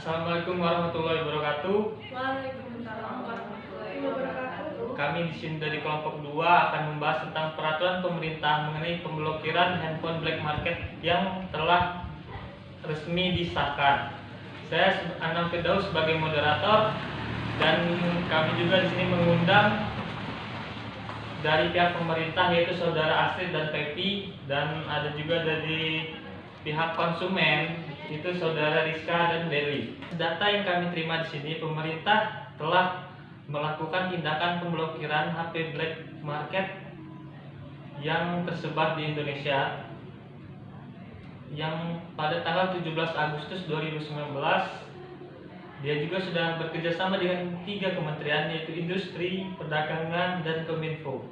Assalamualaikum warahmatullahi wabarakatuh. Waalaikumsalam warahmatullahi wabarakatuh. Kami di sini dari kelompok 2 akan membahas tentang peraturan pemerintah mengenai pemblokiran handphone black market yang telah resmi disahkan. Saya Anam Firdaus sebagai moderator dan kami juga di sini mengundang dari pihak pemerintah yaitu Saudara Astrid dan Pepi, dan ada juga dari pihak konsumen itu Saudara Rizka dan Deli. Data yang kami terima di sini, pemerintah telah melakukan tindakan pemblokiran HP black market yang tersebar di Indonesia yang pada tanggal 17 Agustus 2019. Dia juga sudah bekerja sama dengan 3 kementerian yaitu Industri, Perdagangan, dan Kominfo,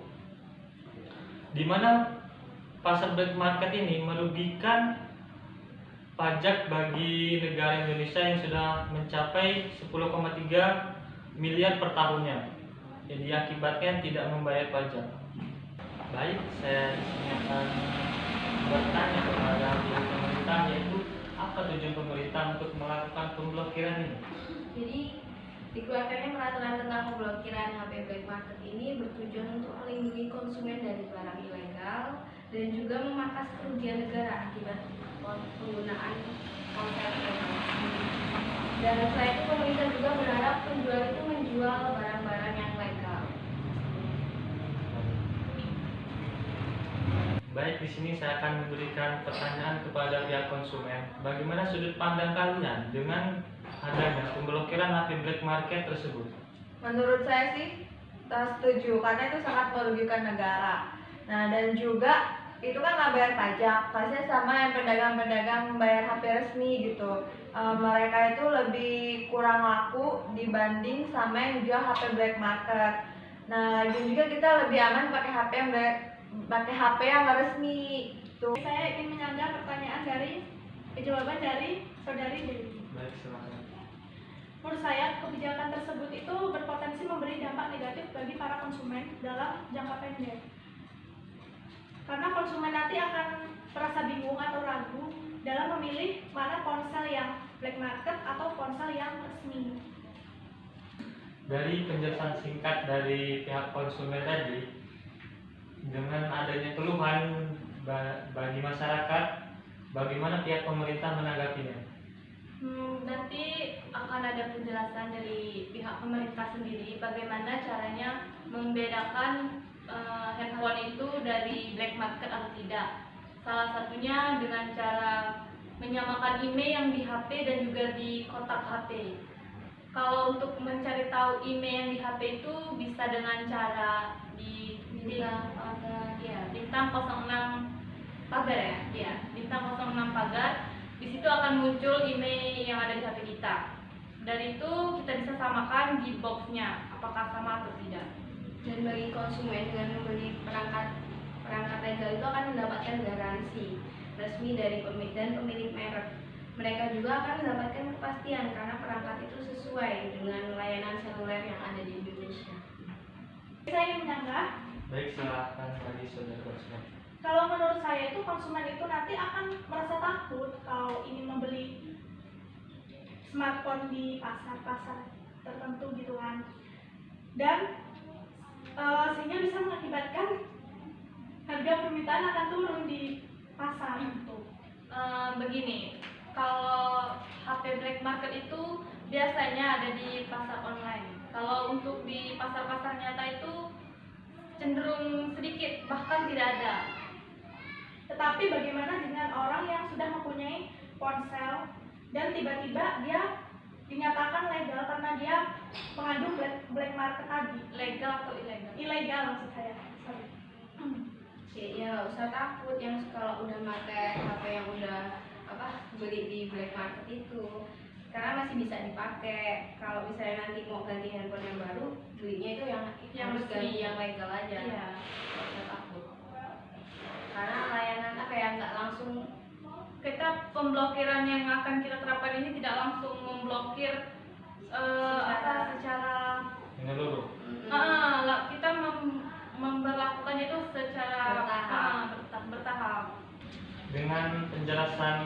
di mana pasar black market ini merugikan pajak bagi negara Indonesia yang sudah mencapai 10,3 miliar per tahunnya. Jadi akibatnya tidak membayar pajak. Baik, saya akan bertanya kepada pihak pemerintah, yaitu apa tujuan pemerintah untuk melakukan pemblokiran ini? Jadi dikeluarkannya peraturan tentang pemblokiran HP black market ini bertujuan untuk melindungi konsumen dari barang ilegal dan juga memangkas kerugian negara akibat penggunaan ponsel ilegal. Dan selain itu pemerintah juga berharap penjual itu menjual barang-barang yang legal. Baik, di sini saya akan memberikan pertanyaan kepada pihak konsumen. Bagaimana sudut pandang kalian dengan adanya pemblokiran HP black market tersebut? Menurut saya sih setuju, karena itu sangat merugikan negara. Nah, dan juga itu kan nggak bayar pajak, kasih sama yang pedagang-pedagang bayar HP resmi gitu. Mereka itu lebih kurang laku dibanding sama yang jual HP black market. Nah, dan juga kita lebih aman pakai HP yang nggak resmi. Tuh. Saya ingin menyanggah pertanyaan jawaban dari Saudari Dewi. Baik, silakan. Menurut saya, kebijakan tersebut itu berpotensi memberi dampak negatif bagi para konsumen dalam jangka pendek. Karena konsumen nanti akan merasa bingung atau ragu dalam memilih mana ponsel yang black market atau ponsel yang resmi. Dari penjelasan singkat dari pihak konsumen tadi, dengan adanya keluhan bagi masyarakat, bagaimana pihak pemerintah menanggapinya? Nanti akan ada penjelasan dari pihak pemerintah sendiri bagaimana caranya membedakan handphone itu dari black market atau tidak. Salah satunya dengan cara menyamakan email yang di HP dan juga di kotak HP. Kalau untuk mencari tahu email yang di HP itu bisa dengan cara di bintang 06 pagar ya, bintang 06 pagar. Di situ akan muncul email yang ada di HP kita. Dari itu kita bisa samakan di boxnya apakah sama atau tidak. Dan bagi konsumen dengan membeli perangkat legal itu akan mendapatkan garansi resmi dari pemilik merek. Mereka juga akan mendapatkan kepastian karena perangkat itu sesuai dengan layanan seluler yang ada di Indonesia. Saya ingin menyanggah. Baik, silakan bagi saudara konsumen. Kalau menurut saya itu konsumen itu nanti akan merasa takut kalau ingin membeli smartphone di pasar-pasar tertentu gitu kan. Dan sehingga bisa mengakibatkan harga permintaan akan turun di pasar itu. Begini, kalau HP black market itu biasanya ada di pasar online. Kalau untuk di pasar-pasar nyata itu cenderung sedikit, bahkan tidak ada. Tetapi bagaimana dengan orang yang sudah mempunyai ponsel dan tiba-tiba dia dinyatakan legal karena dia mengandung black market tadi? Legal atau ilegal? Ilegal maksud saya. Sorry. Ya nggak usah takut yang kalau udah pakai HP yang udah beli di black market itu, karena masih bisa dipakai. Kalau misalnya nanti mau ganti handphone yang baru, belinya itu yang harus ganti yang legal aja. Iya. Nggak usah takut. Karena layanan nggak langsung, kita pemblokiran yang akan kita terapkan ini tidak langsung memblokir secara Menyeluruh. kita memperlakukannya itu secara bertahap. Dengan penjelasan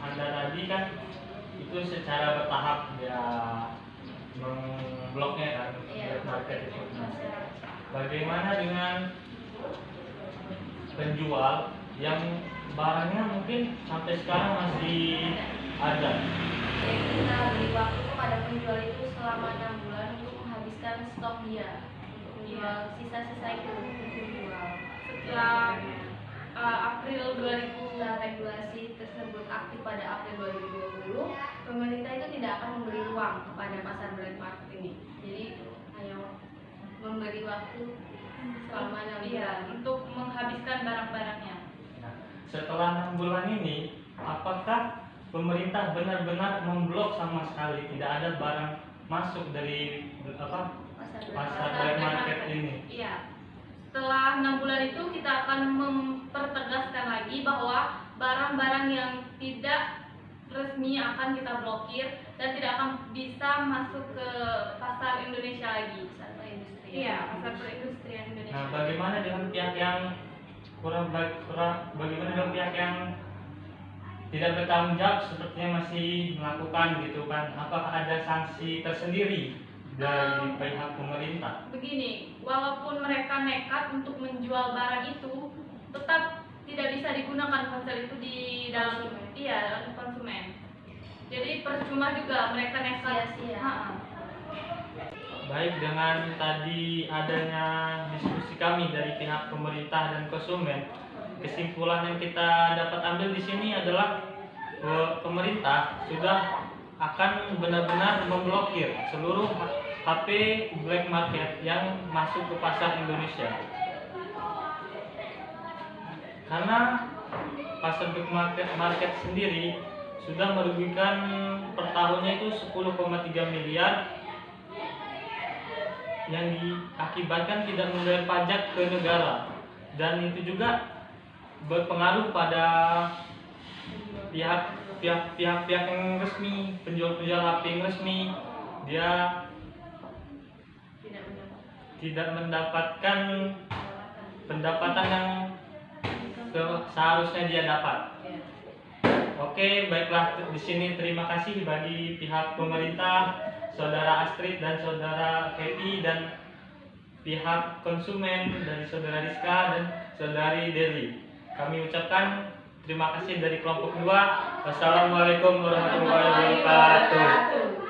Anda tadi kan, itu secara bertahap dia membloknya kan Iya, black market itu. Nah, masih. bagaimana dengan penjual yang barangnya mungkin sampai sekarang masih ada? Jadi kita beri waktu kepada penjual itu selama 6 bulan untuk menghabiskan stok dia, untuk menjual sisa-sisa itu untuk dijual. Setelah April 2000 Setelah regulasi tersebut aktif pada April 2020, pemerintah itu tidak akan memberi ruang kepada pasar black market ini. Jadi hanya memberi waktu selama 6 iya, bulan. untuk menghabiskan barang-barangnya. Nah, setelah 6 bulan ini, apakah pemerintah benar-benar memblok sama sekali tidak ada barang masuk dari pasar black market ini? Iya. Setelah 6 bulan itu kita akan mempertegaskan lagi bahwa barang-barang yang tidak resmi akan kita blokir dan tidak akan bisa masuk ke pasar Indonesia lagi. Pasar perindustrian. Iya, pasar perindustrian Indonesia. Nah, bagaimana dengan pihak yang bagaimana dengan pihak yang tidak bertanggung jawab sepertinya masih melakukan gitu kan? Apakah ada sanksi tersendiri dari pihak pemerintah? Begini, walaupun mereka nekat untuk menjual barang itu, tetap tidak bisa digunakan ponsel itu di dalam dalam konsumen. Jadi percuma juga mereka nekat. Sia-sia. Ha-ha. Baik, dengan tadi adanya diskusi kami dari pihak pemerintah dan konsumen, kesimpulan yang kita dapat ambil di sini adalah bahwa pemerintah sudah akan benar-benar memblokir seluruh HP black market yang masuk ke pasar Indonesia. Karena pasar black market sendiri sudah merugikan per tahunnya itu 10,3 miliar yang diakibatkan tidak membayar pajak ke negara, dan itu juga berpengaruh pada pihak yang resmi, penjual-penjual HP yang resmi, dia tidak mendapatkan pendapatan yang seharusnya dia dapat. Oke, baiklah, di sini terima kasih bagi pihak pemerintah, Saudara Astrid dan Saudara Happy, dan pihak konsumen dari Saudara Rizka dan Saudari Deli. Kami ucapkan terima kasih dari kelompok 2. Wassalamualaikum warahmatullahi wabarakatuh.